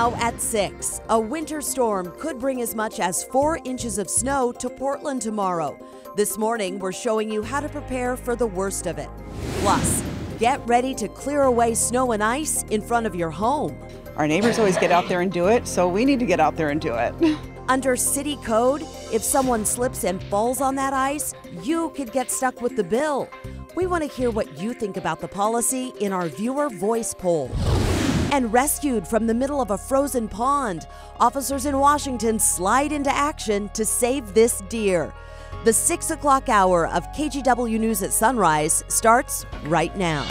Now at 6, a winter storm could bring as much as 4 inches of snow to Portland tomorrow. This morning, we're showing you how to prepare for the worst of it. Plus, get ready to clear away snow and ice in front of your home. Our neighbors always get out there and do it, so we need to get out there and do it. Under city code, if someone slips and falls on that ice, you could get stuck with the bill. We want to hear what you think about the policy in our viewer voice poll. And rescued from the middle of a frozen pond, officers in Washington slide into action to save this deer. The 6 o'clock hour of KGW News at Sunrise starts right now.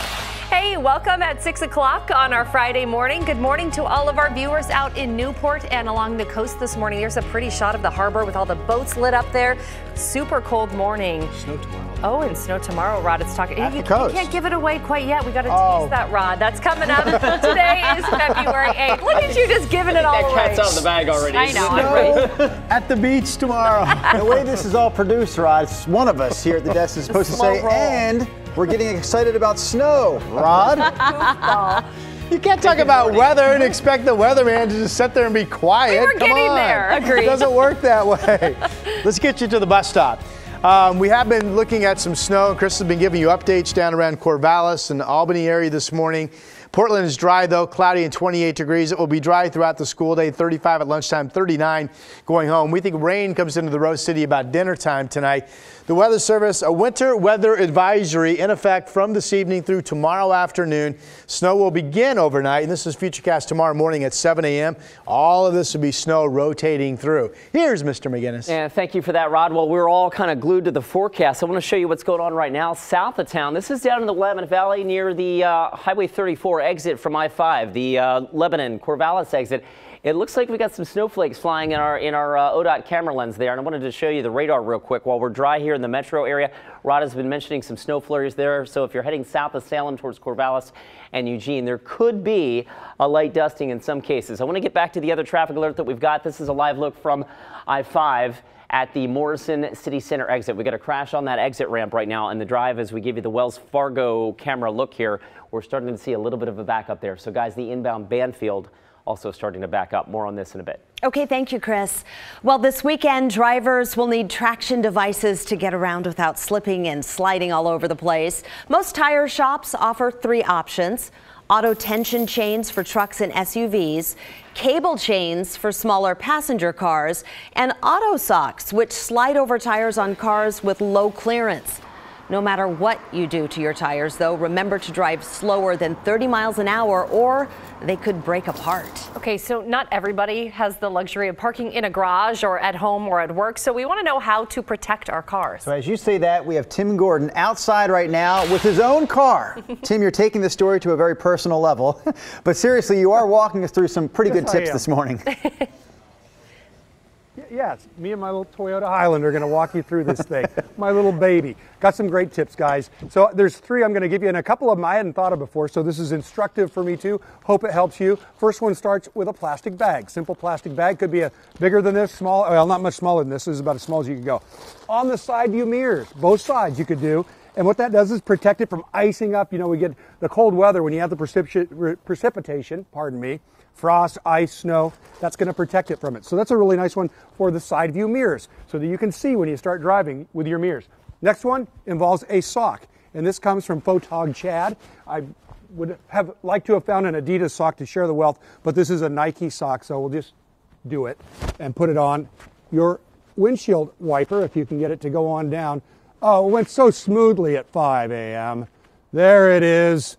Hey, welcome at 6 o'clock on our Friday morning. Good morning to all of our viewers out in Newport and along the coast this morning. There's a pretty shot of the harbor with all the boats lit up there. Super cold morning. Snow tomorrow. Oh, and snow tomorrow, Rod. It's talking. You coast. can't give it away quite yet. We got to tease that, Rod. That's coming up. Today is February 8th. Look at you just giving it all away. That cat's out of the bag already. I know. I'm ready. At the beach tomorrow. The way this is all produced, Rod, one of us here at the desk is supposed to say, and we're getting excited about snow. Rod? You can't talk about weather and expect the weatherman to just sit there and be quiet. We were getting there. Agreed. It doesn't work that way. Let's get you to the bus stop. We have been looking at some snow. Chris has been giving you updates down around Corvallis and the Albany area this morning. Portland is dry, though, cloudy and 28 degrees. It will be dry throughout the school day, 35 at lunchtime, 39 going home. We think rain comes into the Rose City about dinner time tonight. The Weather Service, a winter weather advisory in effect from this evening through tomorrow afternoon. Snow will begin overnight, and this is Futurecast tomorrow morning at 7 a.m. All of this will be snow rotating through. Here's Mr. McGinnis. Yeah, thank you for that, Rod. Well, we're all kind of glued to the forecast. I want to show you what's going on right now south of town. This is down in the Willamette Valley near the Highway 34 exit from I-5, the Lebanon Corvallis exit. It looks like we got some snowflakes flying in our ODOT camera lens there, and I wanted to show you the radar real quick while we're dry here in the metro area. Rod has been mentioning some snow flurries there, so if you're heading south of Salem towards Corvallis and Eugene, there could be a light dusting in some cases. I want to get back to the other traffic alert that we've got. This is a live look from I-5 at the Morrison City Center exit. We got a crash on that exit ramp right now, and the drive as we give you the Wells Fargo camera look here, we're starting to see a little bit of a backup there. So guys, the inbound Banfield also starting to back up. More on this in a bit. Okay, thank you, Chris. Well, this weekend, drivers will need traction devices to get around without slipping and sliding all over the place. Most tire shops offer 3 options: auto tension chains for trucks and SUVs, cable chains for smaller passenger cars, and auto socks, which slide over tires on cars with low clearance. No matter what you do to your tires, though, remember to drive slower than 30 miles an hour or they could break apart. Okay, so not everybody has the luxury of parking in a garage or at home or at work, so we want to know how to protect our cars. So as you say that, we have Tim Gordon outside right now with his own car. Tim, you're taking the story to a very personal level, but seriously, you are walking us through some pretty good tips this morning. Yes, me and my little Toyota Highlander are going to walk you through this thing. My little baby. Got some great tips, guys. So there's 3 I'm going to give you, and a couple of them I hadn't thought of before, so this is instructive for me too. Hope it helps you. First one starts with a plastic bag. Simple plastic bag. Could be a bigger than this, small, well, not much smaller than this. This is about as small as you can go. On the side view mirrors, both sides you could do. And what that does is protect it from icing up. You know, we get the cold weather when you have the precipitation, pardon me, frost, ice, snow, that's going to protect it from it. So that's a really nice one for the side view mirrors so that you can see when you start driving with your mirrors. Next one involves a sock, and this comes from Photog Chad. I would have liked to have found an Adidas sock to share the wealth, but this is a Nike sock, so we'll just do it and put it on your windshield wiper if you can get it to go on down. Oh, it went so smoothly at 5 a.m. There it is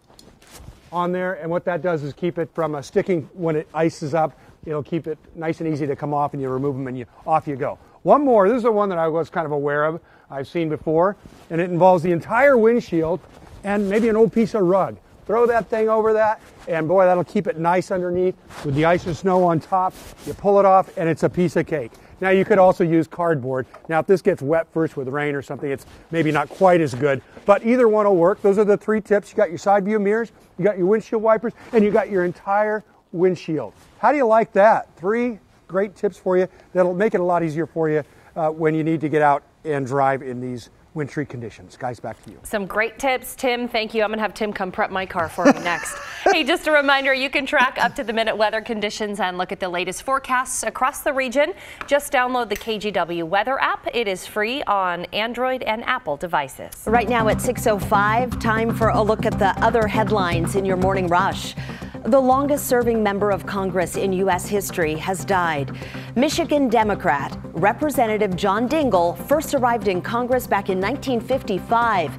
on there, and what that does is keep it from sticking when it ices up. It'll keep it nice and easy to come off, and you remove them and off you go. One more, this is the one that I was kind of aware of, I've seen before, and it involves the entire windshield and maybe an old piece of rug. Throw that thing over that, and boy, that'll keep it nice underneath with the ice and snow on top. You pull it off, and it's a piece of cake. Now, you could also use cardboard. Now, if this gets wet first with rain or something, it's maybe not quite as good, but either one will work. Those are the 3 tips. You got your side view mirrors, you got your windshield wipers, and you got your entire windshield. How do you like that? 3 great tips for you that'll make it a lot easier for you when you need to get out and drive in these wintry conditions. Guys, back to you. Some great tips, Tim. Thank you. I'm going to have Tim come prep my car for me next. Hey, just a reminder, you can track up-to-the-minute weather conditions and look at the latest forecasts across the region. Just download the KGW Weather app. It is free on Android and Apple devices. Right now at 6:05, time for a look at the other headlines in your morning rush. The longest-serving member of Congress in U.S. history has died. Michigan Democrat Representative John Dingell first arrived in Congress back in 1955.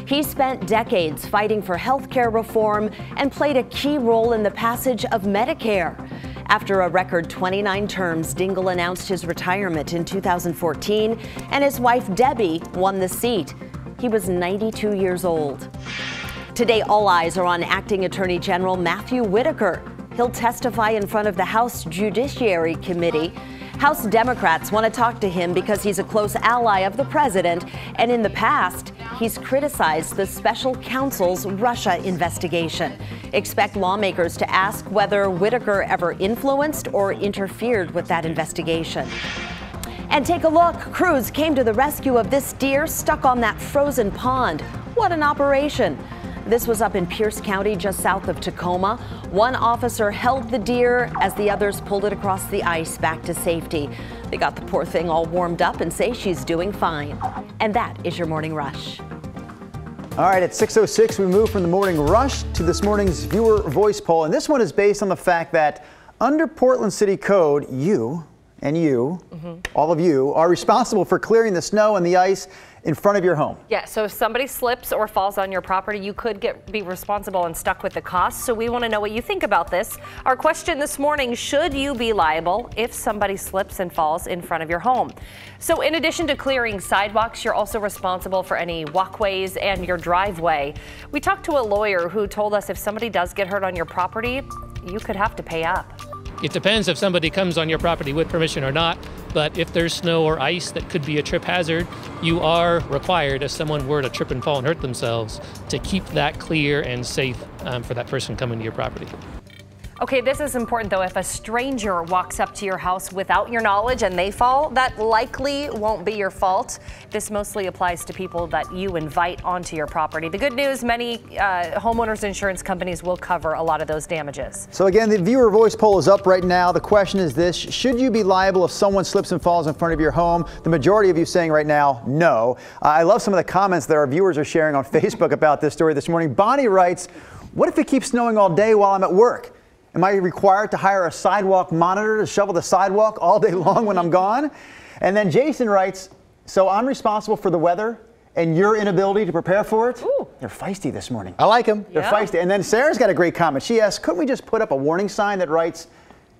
He spent decades fighting for health care reform and played a key role in the passage of Medicare. After a record 29 terms, Dingell announced his retirement in 2014, and his wife Debbie won the seat. He was 92 years old. Today, all eyes are on Acting Attorney General Matthew Whitaker. He'll testify in front of the House Judiciary Committee. House Democrats want to talk to him because he's a close ally of the president, and in the past, he's criticized the special counsel's Russia investigation. Expect lawmakers to ask whether Whitaker ever influenced or interfered with that investigation. And take a look. Crews came to the rescue of this deer stuck on that frozen pond. What an operation. This was up in Pierce County, just south of Tacoma. One officer held the deer as the others pulled it across the ice back to safety. They got the poor thing all warmed up and say she's doing fine. And that is your Morning Rush. All right, at 6:06, we move from the Morning Rush to this morning's viewer voice poll. And this one is based on the fact that under Portland City Code, you and you, all of you, are responsible for clearing the snow and the ice in front of your home. Yeah, so if somebody slips or falls on your property, you could be responsible and stuck with the cost. So we want to know what you think about this. Our question this morning, should you be liable if somebody slips and falls in front of your home? So in addition to clearing sidewalks, you're also responsible for any walkways and your driveway. We talked to a lawyer who told us if somebody does get hurt on your property, you could have to pay up. It depends if somebody comes on your property with permission or not, but if there's snow or ice that could be a trip hazard, you are required, if someone were to trip and fall and hurt themselves, to keep that clear and safe for that person coming to your property. Okay, this is important though. If a stranger walks up to your house without your knowledge and they fall, that likely won't be your fault. This mostly applies to people that you invite onto your property. The good news, many homeowners insurance companies will cover a lot of those damages. So again, the viewer voice poll is up right now. The question is this: should you be liable if someone slips and falls in front of your home? The majority of you saying right now, no. I love some of the comments that our viewers are sharing on Facebook about this story this morning. Bonnie writes, what if it keeps snowing all day while I'm at work? Am I required to hire a sidewalk monitor to shovel the sidewalk all day long when I'm gone? And then Jason writes, so I'm responsible for the weather and your inability to prepare for it? Ooh. They're feisty this morning. I like them. They're feisty. And then Sarah's got a great comment. She asks, couldn't we just put up a warning sign that writes,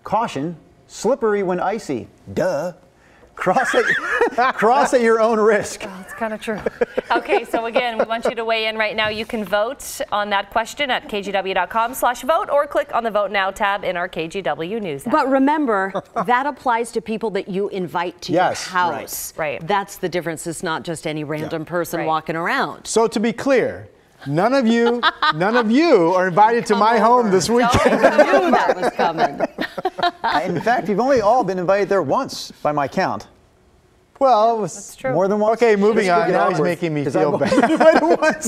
caution, slippery when icy, duh. Cross at your own risk. Oh, it's kind of true. Okay, so again, we want you to weigh in right now. You can vote on that question at kgw.com/vote or click on the Vote Now tab in our KGW News app. But remember, that applies to people that you invite to your house. Right. That's the difference. It's not just any random person walking around. So to be clear, none of you are invited to my home this weekend. I knew that was coming. In fact, you've only all been invited there once by my count. Well, it was true. More than once. Okay, moving on. Now he's making me feel bad.